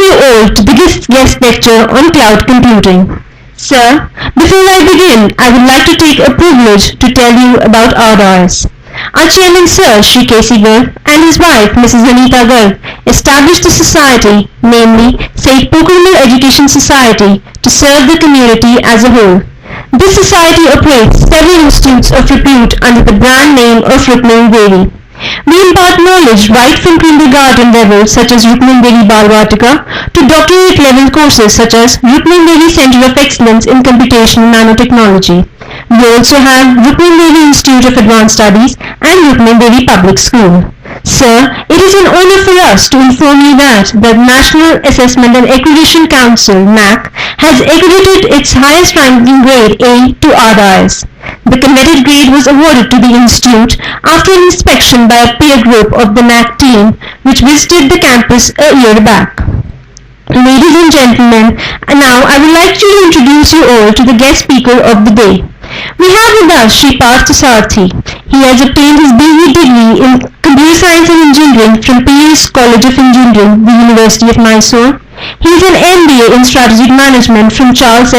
you all to the guest lecture on cloud computing. Sir, before I begin, I would like to take a privilege to tell you about RDRS. Our chairman, Sir Shri K.C. Garg, and his wife, Mrs. Anita Garg, established a society, namely Saint Pokhrimal Education Society, to serve the community as a whole. This society operates several institutes of repute under the brand name of Rukmini Devi. We impart knowledge right from kindergarten level such as Rukmini Devi Balvatika to doctorate level courses such as Rukmini Devi Center of Excellence in Computational Nanotechnology. We also have Rukmini Devi Institute of Advanced Studies and Rukmini Devi Public School. Sir, it is an honor for us to inform you that the National Assessment and Accreditation Council (NAC) has accredited its highest ranking grade A to RDRS. The coveted grade was awarded to the institute after an inspection by a peer group of the NAC team which visited the campus a year back. Ladies and gentlemen, now I would like to introduce you all to the guest speaker of the day. We have with us Shri Parth Sarthi. He has obtained his BE degree in Computer Science and Engineering from PS College of Engineering, the University of Mysore. He is an MBA in Strategic Management from Charles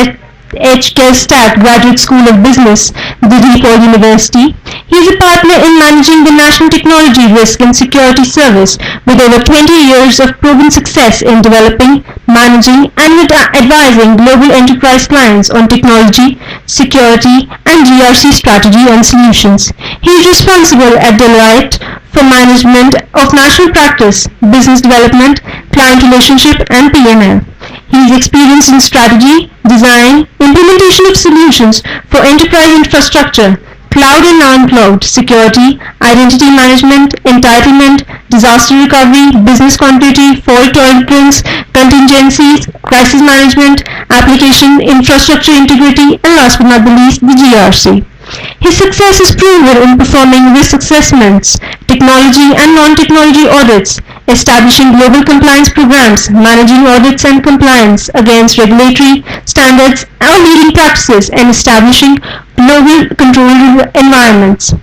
H. Kelstadt Graduate School of Business, the DePaul University. He is a partner in managing the National Technology Risk and Security Service with over 20 years of proven success in developing, managing, and advising global enterprise clients on technology, security, and GRC strategy and solutions. He is responsible at Deloitte for management of national practice, business development, client relationship, and P&L. He is experienced in strategy, design, implementation of solutions for enterprise infrastructure, cloud and non-cloud, security, identity management, entitlement, disaster recovery, business continuity, fault tolerance, contingencies, crisis management, application infrastructure integrity, and last but not the least, the GRC. His success is proven in performing risk assessments, technology and non-technology audits, establishing global compliance programs, managing audits and compliance against regulatory standards or leading practices, and establishing global control environments.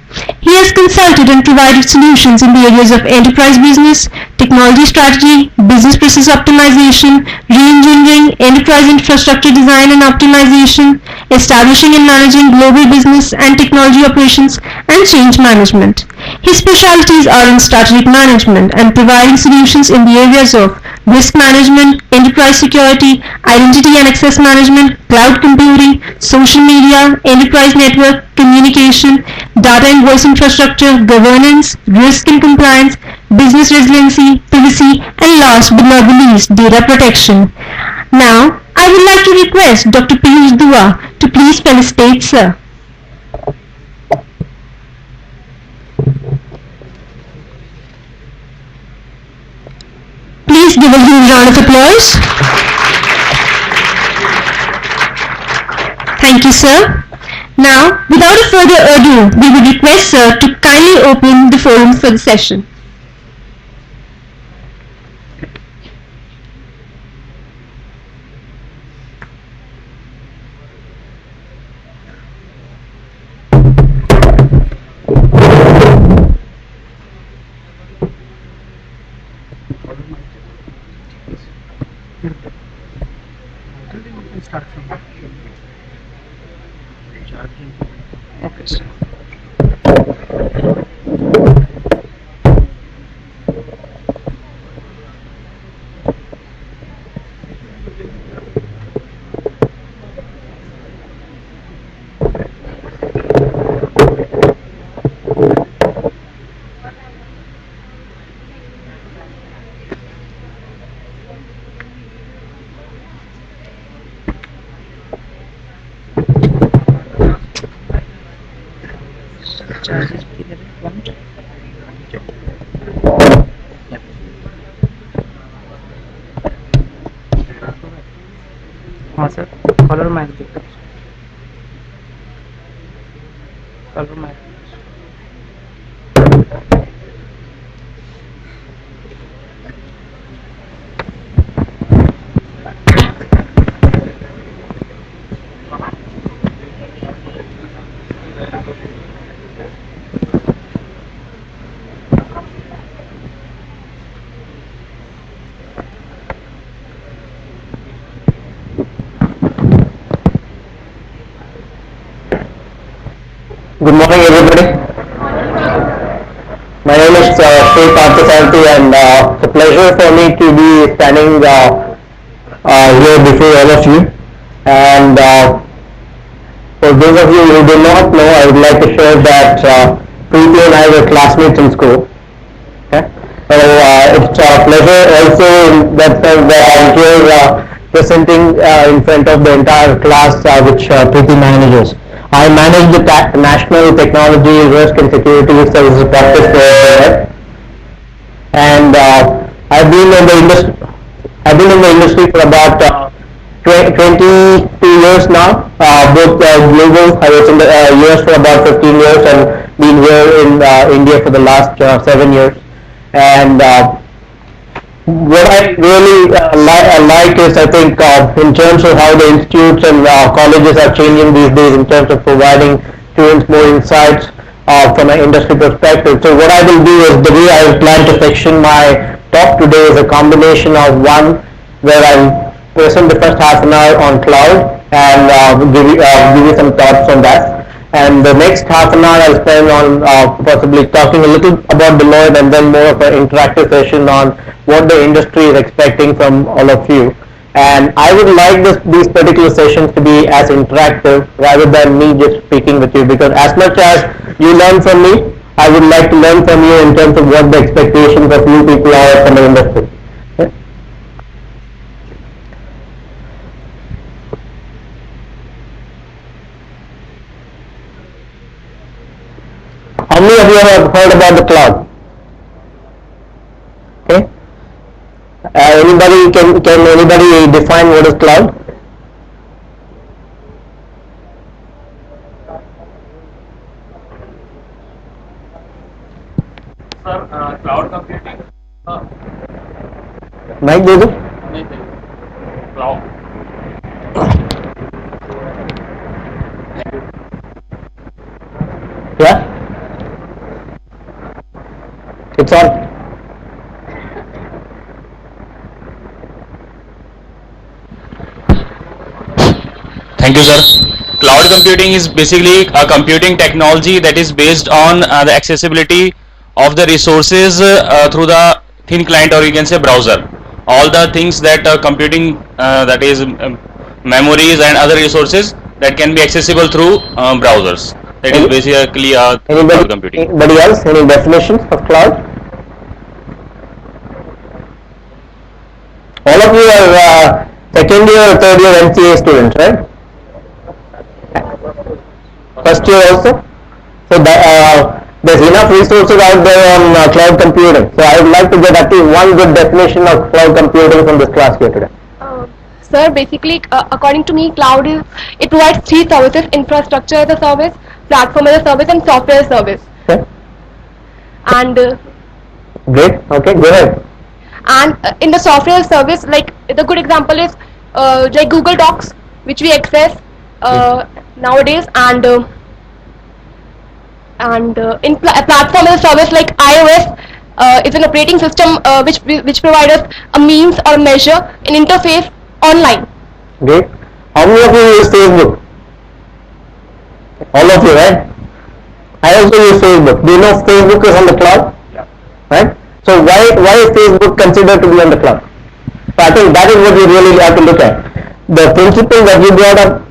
He has consulted and provided solutions in the areas of enterprise business, technology strategy, business process optimization, re-engineering, enterprise infrastructure design and optimization, establishing and managing global business and technology operations, and change management. His specialties are in strategic management and providing solutions in the areas of risk management, enterprise security, identity and access management, cloud computing, social media, enterprise network, communication, data and voice infrastructure, governance, risk and compliance, business resiliency, privacy, and last but not the least, data protection. Now, I would like to request Dr. Piyush Dua to please felicitate Sir. Please give a huge round of applause. Thank you, sir. Now, without further ado, we would request Sir to kindly open the forum for the session. Okay, sir. Charges be the point. Yep. हाँ sir colour mic देखो colour mic everybody. My name is Sri Parthasarathy, and it's a pleasure for me to be standing here before all of you. And for those of you who do not know, I would like to share that Preeti and I were classmates in school. Okay? So it's a pleasure also in that sense that I'm here presenting in front of the entire class which Preeti manages. I manage the National Technology Risk and Security Services Practice for AIF, and I've been in the industry. I've been in the industry for about 22 years now. Both global. I was in the US for about 15 years and been here in India for the last 7 years. And what I really like is, I think, in terms of how the institutes and colleges are changing these days in terms of providing students more insights from an industry perspective. So what I will do is, the way I plan to section my talk today is a combination of one where I'll present the first half an hour on cloud and give you some thoughts on that. And the next half an hour I'll spend on possibly talking a little about Deloitte, and then more of an interactive session on what the industry is expecting from all of you. And I would like these particular sessions to be as interactive rather than me just speaking with you, because as much as you learn from me, I would like to learn from you in terms of what the expectations of you people are from the industry. Okay? How many of you have heard about the cloud? Okay. Anybody can anybody define what is cloud? Sir, cloud computing. Mike, do it. Cloud. Yeah. It's on. Thank you, sir. Cloud computing is basically a computing technology that is based on the accessibility of the resources through the thin client, or you can say browser. All the things that computing, that is memories and other resources that can be accessible through browsers. That is basically cloud computing. Anybody else? Any definitions of cloud? All of you are second year or third year MCA students, right? First year also? So there's enough resources out there on cloud computing. So I would like to get at least one good definition of cloud computing from this class here today. Sir, basically, according to me, cloud it provides three services: infrastructure as a service, platform as a service, and software as a service. Okay. And Great. Okay, go ahead. and in the software as a service, like the good example is like Google Docs, which we access nowadays, and in platform as a service, like iOS is an operating system which provides us a means or a measure, an interface online. Great. How many of you use Facebook? All of you, right? I also use Facebook. Do you know Facebook is on the cloud? Yeah. Right? So why is Facebook considered to be on the cloud? So I think that is what we really have to look at. The principle that you brought up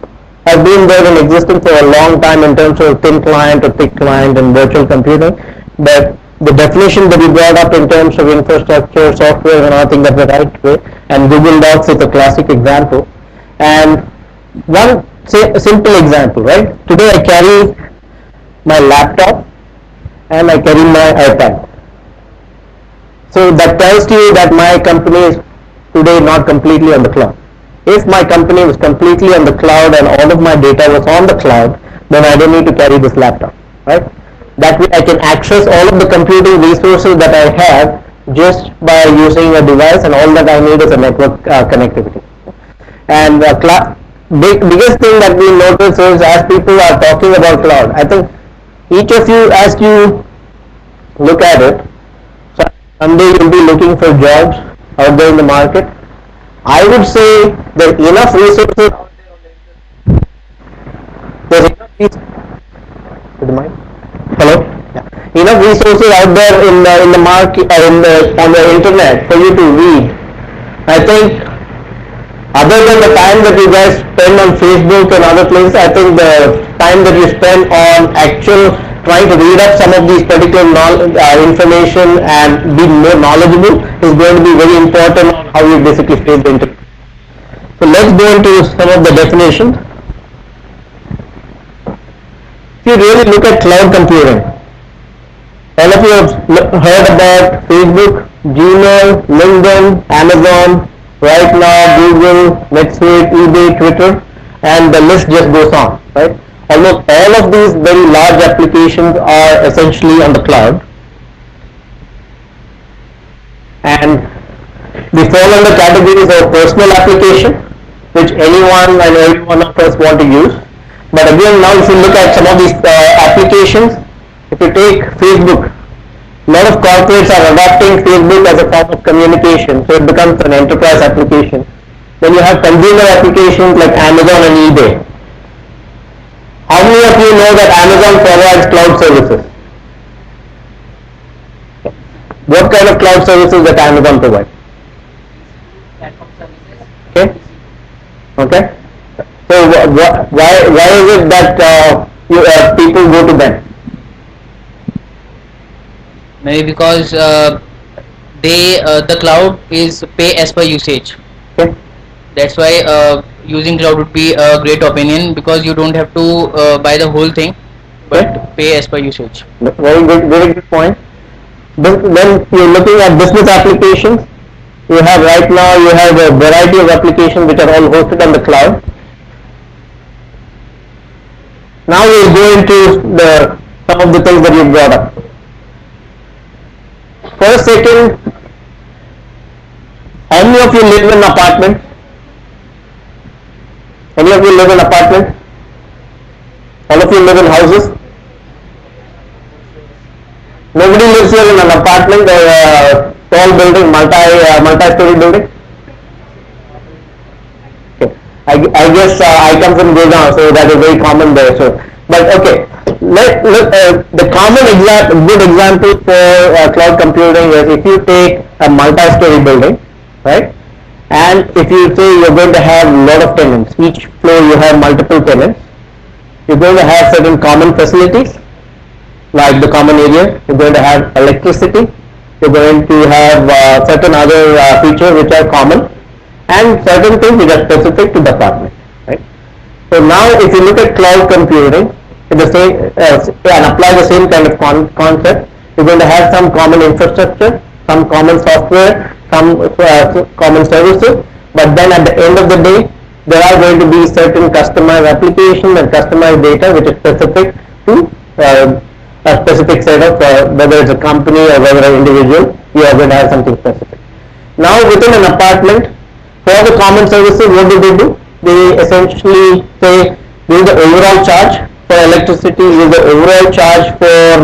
has been there in existence for a long time in terms of thin client or thick client and virtual computing, but the definition that you brought up in terms of infrastructure, software, and I think that's the right way, and Google Docs is a classic example. And one simple example, right? Today I carry my laptop and I carry my iPad. So that tells you that my company is today not completely on the cloud. If my company was completely on the cloud and all of my data was on the cloud, then I don't need to carry this laptop, right? That way I can access all of the computing resources that I have just by using a device, and all that I need is a network connectivity. And biggest thing that we notice is, as people are talking about cloud, I think each of you, as you look at it, so someday you'll be looking for jobs out there in the market. I would say there's enough resources out there on the internet. There's enough resources. enough resources out there in the market on the internet for you to read. I think other than the time that you guys spend on Facebook and other places, I think the time that you spend on actual trying to read up some of these particular information and be more knowledgeable is going to be very important on how you basically face the internet. So let's go into some of the definitions. If you really look at cloud computing, all of you have heard about Facebook, Gmail, LinkedIn, Amazon, right now Google, NetSuite, eBay, Twitter, and the list just goes on, right? Almost all of these very large applications are essentially on the cloud, and they fall under categories of personal application, which anyone and every one of us want to use. But again, now if you look at some of these applications, if you take Facebook, a lot of corporates are adopting Facebook as a form of communication, so it becomes an enterprise application. Then you have consumer applications like Amazon and eBay. How many of you know that Amazon provides cloud services? What kind of cloud services that Amazon provides? Platform services. Okay. Okay. So why is it that people go to them? Maybe because the cloud is pay as per usage. Okay. That's why using cloud would be a great opinion, because you don't have to buy the whole thing, but pay as per usage. Very good point. Then you're looking at business applications. You have right now you have a variety of applications which are all hosted on the cloud. Now we'll go into some of the things that you brought up. For a second, how many of you live in an apartment? Any of you live in apartment? All of you live in houses? Nobody lives here in an apartment or a tall building, multi-story building? Okay. I guess I come from Gurgaon, so that is very common there. So, but okay, the good example for cloud computing is if you take a multi-story building, right? And if you say you're going to have a lot of tenants, each floor you have multiple tenants, you're going to have certain common facilities like the common area, you're going to have electricity, you're going to have certain other features which are common, and certain things which are specific to the apartment, right? So now if you look at cloud computing, the same and apply the same kind of concept, you're going to have some common infrastructure, some common software, some common services, but then at the end of the day, there are going to be certain customized applications and customized data which is specific to a specific set of whether it's a company or whether an individual, you are going to have something specific. Now within an apartment, for the common services, what do? They essentially say this is the overall charge for electricity, this is the overall charge for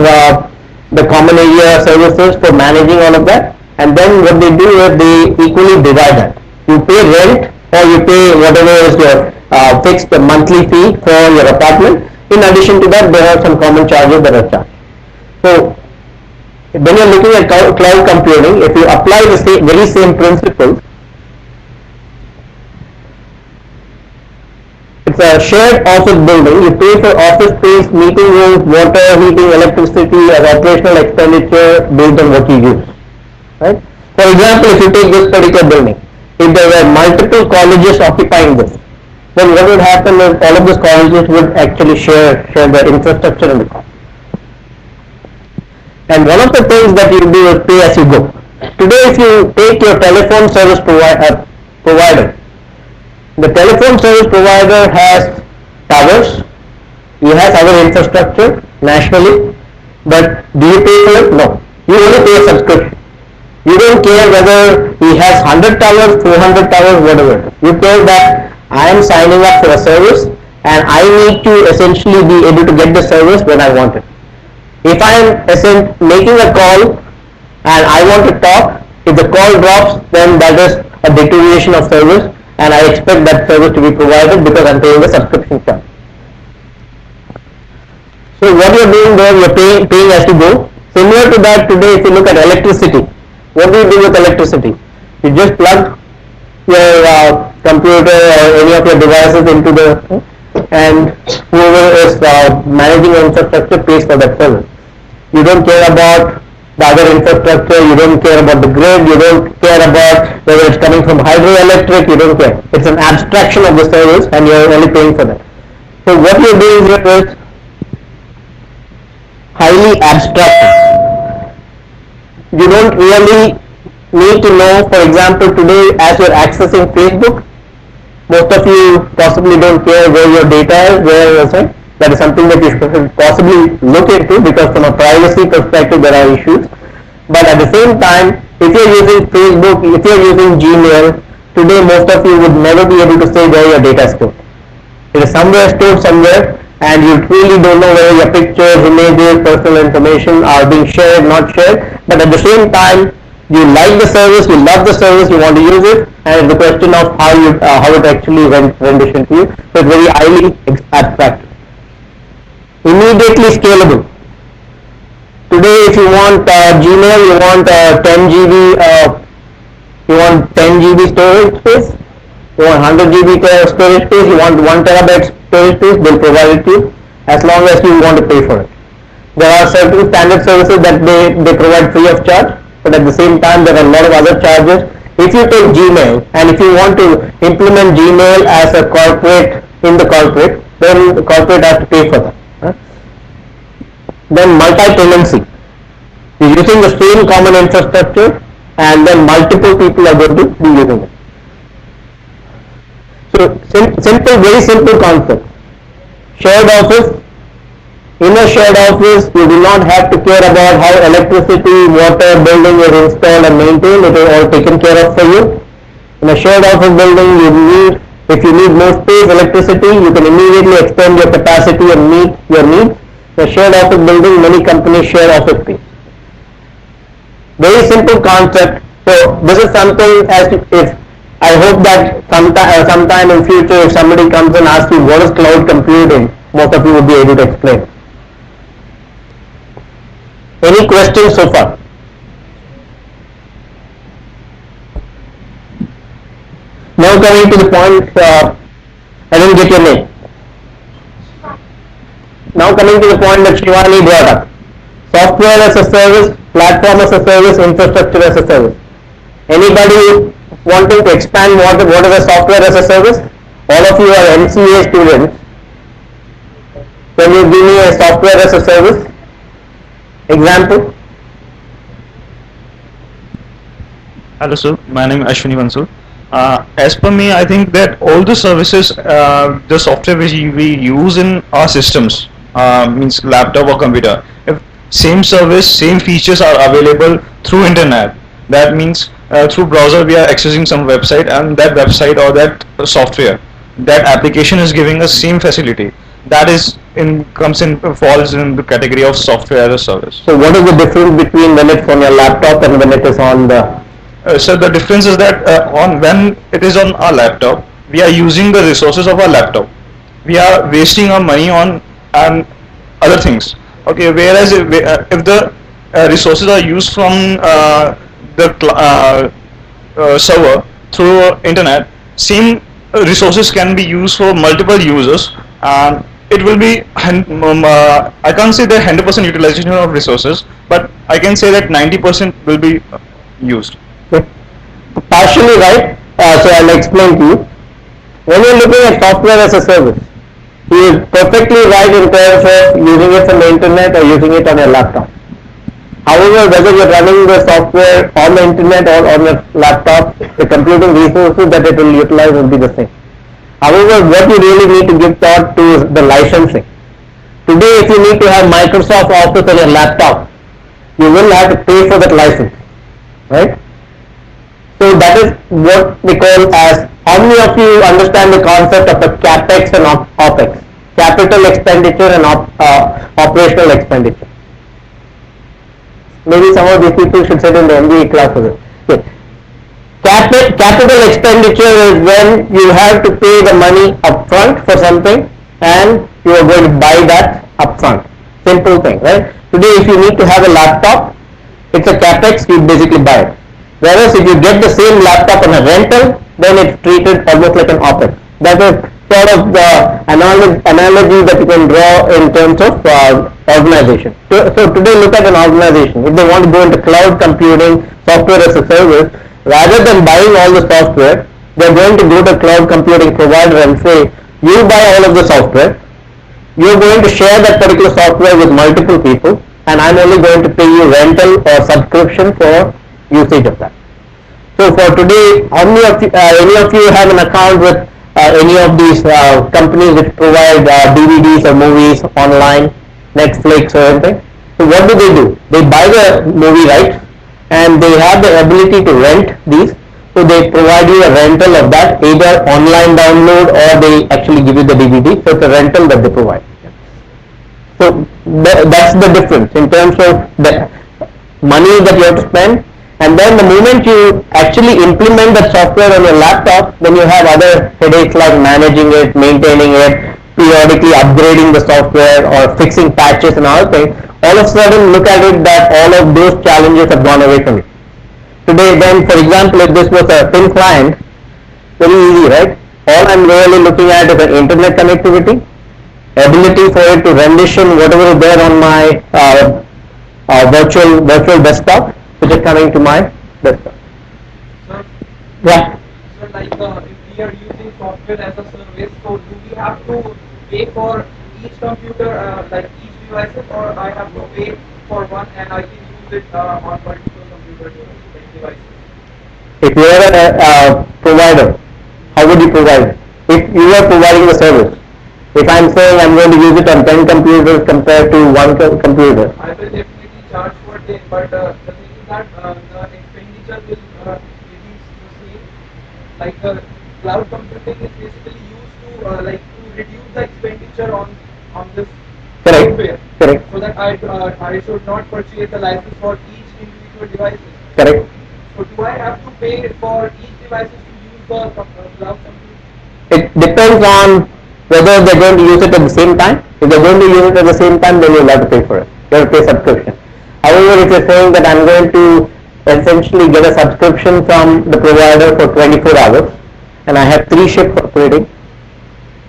the common area services for managing all of that, and then what they do is they equally divide that. You pay rent or you pay whatever is your fixed monthly fee for your apartment. In addition to that, there are some common charges that are charged. So when you are looking at cloud computing, if you apply the very same principles, it's a shared office building. You pay for office space, meeting rooms, water, heating, electricity as operational expenditure based on what you use. Right? For example, if you take this particular building, if there were multiple colleges occupying this, then what would happen is all of these colleges would actually share the infrastructure and the cost. And one of the things that you do is pay as you go. Today, if you take your telephone service provider, the telephone service provider has towers, he has other infrastructure nationally, but do you pay for it? No. You only pay a subscription. You don't care whether he has 100 towers, 400 towers, whatever. You care that I am signing up for a service and I need to essentially be able to get the service when I want it. If I am making a call and I want to talk, if the call drops, then that is a deterioration of service, and I expect that service to be provided because I am paying the subscription charge. So what you are doing there, you are paying as you go. Similar to that, today if you look at electricity, what do you do with electricity? You just plug your computer or any of your devices into the, and whoever is managing the infrastructure pays for that service. You don't care about the other infrastructure, you don't care about the grid, you don't care about whether it's coming from hydroelectric, you don't care. It's an abstraction of the service and you're only paying for that. So what you're doing here is highly abstract. You don't really need to know, for example, today as you're accessing Facebook, most of you possibly don't care where your data is, where is it. That is something that you should possibly look into, because from a privacy perspective there are issues. But at the same time, if you're using Facebook, if you're using Gmail, today most of you would never be able to say where your data is stored. It is somewhere stored somewhere, and you really don't know whether your pictures, images, personal information are being shared, not shared. But at the same time, you like the service, you love the service, you want to use it, and it's the question of how it actually rendition to you. So it's very highly abstract. Immediately scalable. Today, if you want Gmail, you want 10 GB, you want 10 GB storage space, you want 100 GB storage space, you want 1 terabyte storage space, they'll provide it to you as long as you want to pay for it. There are certain standard services that they provide free of charge, but at the same time there are a lot of other charges. If you take Gmail and if you want to implement Gmail as a corporate in the corporate, then the corporate has to pay for that. Then multi-tenancy. You're using the same common infrastructure and then multiple people are going to be using it. So simple, very simple concept. Shared office. In a shared office, you do not have to care about how electricity, water, building is installed and maintained. It is all taken care of for you. In a shared office building, if you need more space, electricity, you can immediately extend your capacity and meet your needs. In a shared office building, many companies share office space. Very simple concept. So this is something if I hope that sometime in future, if somebody comes and asks you what is cloud computing, most of you will be able to explain. Any questions so far? Now coming to the point, I didn't get your name. Now coming to the point that Shivani brought up. Software as a service, platform as a service, infrastructure as a service. Anybody wanting to expand what is a software as a service? All of you are MCA students. Can you give me a software as a service example? Hello sir, my name is Ashwini Bansal. As per me, I think that all the services, the software which we use in our systems, means laptop or computer, if same service, same features are available through internet, that means through browser we are accessing some website, and that website or that software, that application is giving us same facility. That falls in the category of software as a service. So what is the difference between when it's on your laptop and when it is on the... So the difference is that when it is on our laptop, we are using the resources of our laptop. We are wasting our money on other things. Okay, whereas if the resources are used from the server through internet, same resources can be used for multiple users, and it will be, I can't say that 100% utilization of resources, but I can say that 90% will be used. Partially right, so I'll explain to you. When you're looking at software as a service, he is perfectly right in terms of using it from the internet or using it on your laptop. However, whether you're running the software on the internet or on your laptop, the computing resources that it will utilize will be the same. However, what you really need to give thought to is the licensing. Today, if you need to have Microsoft Office on your laptop, you will have to pay for that license, right? So that is what we call as, how many of you understand the concept of a capex and opex? Capital expenditure and operational expenditure. Maybe some of these people should sit in the MBA class for this. Okay. Capital expenditure is when you have to pay the money upfront for something and you are going to buy that upfront. Simple thing, right? Today, if you need to have a laptop, it's a capex, you basically buy it. Whereas if you get the same laptop on a rental, then it's treated almost like an opex. That is sort of the analogy that you can draw in terms of organization. So today, look at an organization. If they want to go into cloud computing, software as a service, rather than buying all the software, they're going to go to a cloud computing provider and say, you buy all of the software, you're going to share that particular software with multiple people, and I'm only going to pay you rental or subscription for usage of that. So for today, how many of you, any of you have an account with any of these companies which provide DVDs or movies online, Netflix or anything? So what do? They buy the movie rights and they have the ability to rent these. So they provide you a rental of that, either online download or they actually give you the DVD. So it's a rental that they provide. So that's the difference in terms of the money that you have to spend. And then the moment you actually implement that software on your laptop, then you have other headaches like managing it, maintaining it, periodically upgrading the software or fixing patches and other things. All of a sudden, look at it that all of those challenges have gone away from you. Today, then, for example, if this was a thin client, very easy, right? All I'm really looking at is an internet connectivity, ability for it to rendition whatever is there on my virtual desktop, which is coming to my desktop. Sir, Yeah. so like if we are using software as a service, so do we have to pay for each computer, like each device, or I have to pay for one and I can use it on multiple computer devices? If you are a provider, how would you provide it? If you are providing the service, if I'm saying I'm going to use it on 10 computers compared to one computer, I will definitely charge for it, but the thing is that the expenditure will reduce the same. Like cloud computing is basically used to to reduce the expenditure on this correct? software, Correct. so that I should not purchase the license for each individual devices. Correct. So do I have to pay for each device to use the cloud computing? It depends on whether they're going to use it at the same time. If they're going to use it at the same time, then you'll have to pay for it. You have to pay subscription. However, if you're saying that I'm going to essentially get a subscription from the provider for 24 hours and I have 3 shifts operating,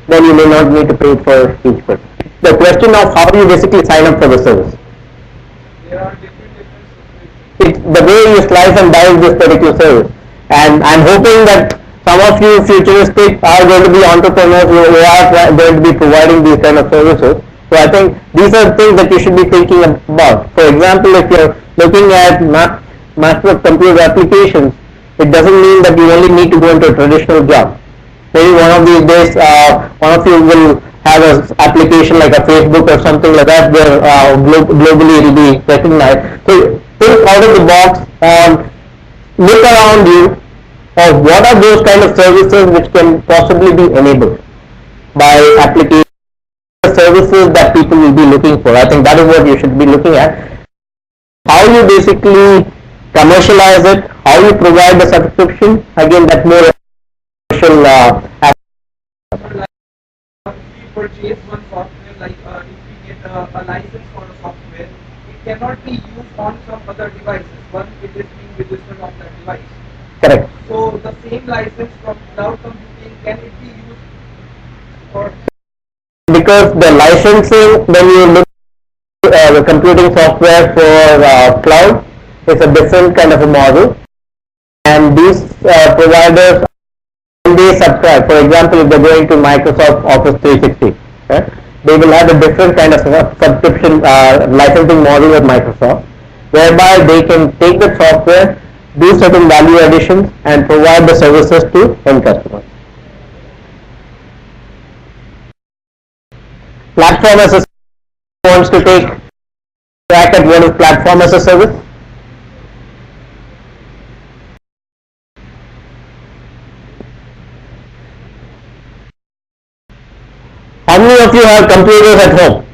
then you may not need to pay for each person. The question of how do you basically sign up for the service? There are different situations. It's the way you slice and dice this particular service. And I'm hoping that some of you futuristic are going to be entrepreneurs who are going to be providing these kind of services. So I think these are things that you should be thinking about. For example, if you're looking at master of computer applications, it doesn't mean that you only need to go into a traditional job. Maybe one of these days, one of you will have an application like a Facebook or something like that where globally it will be recognized. So think out of the box and look around you of what are those kind of services which can possibly be enabled by application services that people will be looking for. I think that is what you should be looking at. How you basically commercialize it, how you provide the subscription, again that's more commercial If we purchase one software, like if we get a license for a software, it cannot be used on some other devices once it is being registered on that device. correct. So the same license from cloud computing, can it be used for? Because the licensing, when you look at the computing software for cloud, it's a different kind of a model. And these providers, when they subscribe, for example, if they're going to Microsoft Office 360, okay, they will have a different kind of subscription licensing model with Microsoft, whereby they can take the software, do certain value additions, and provide the services to end customers. Platform as a service wants to take crack at what is platform as a service. How many of you have computers at home?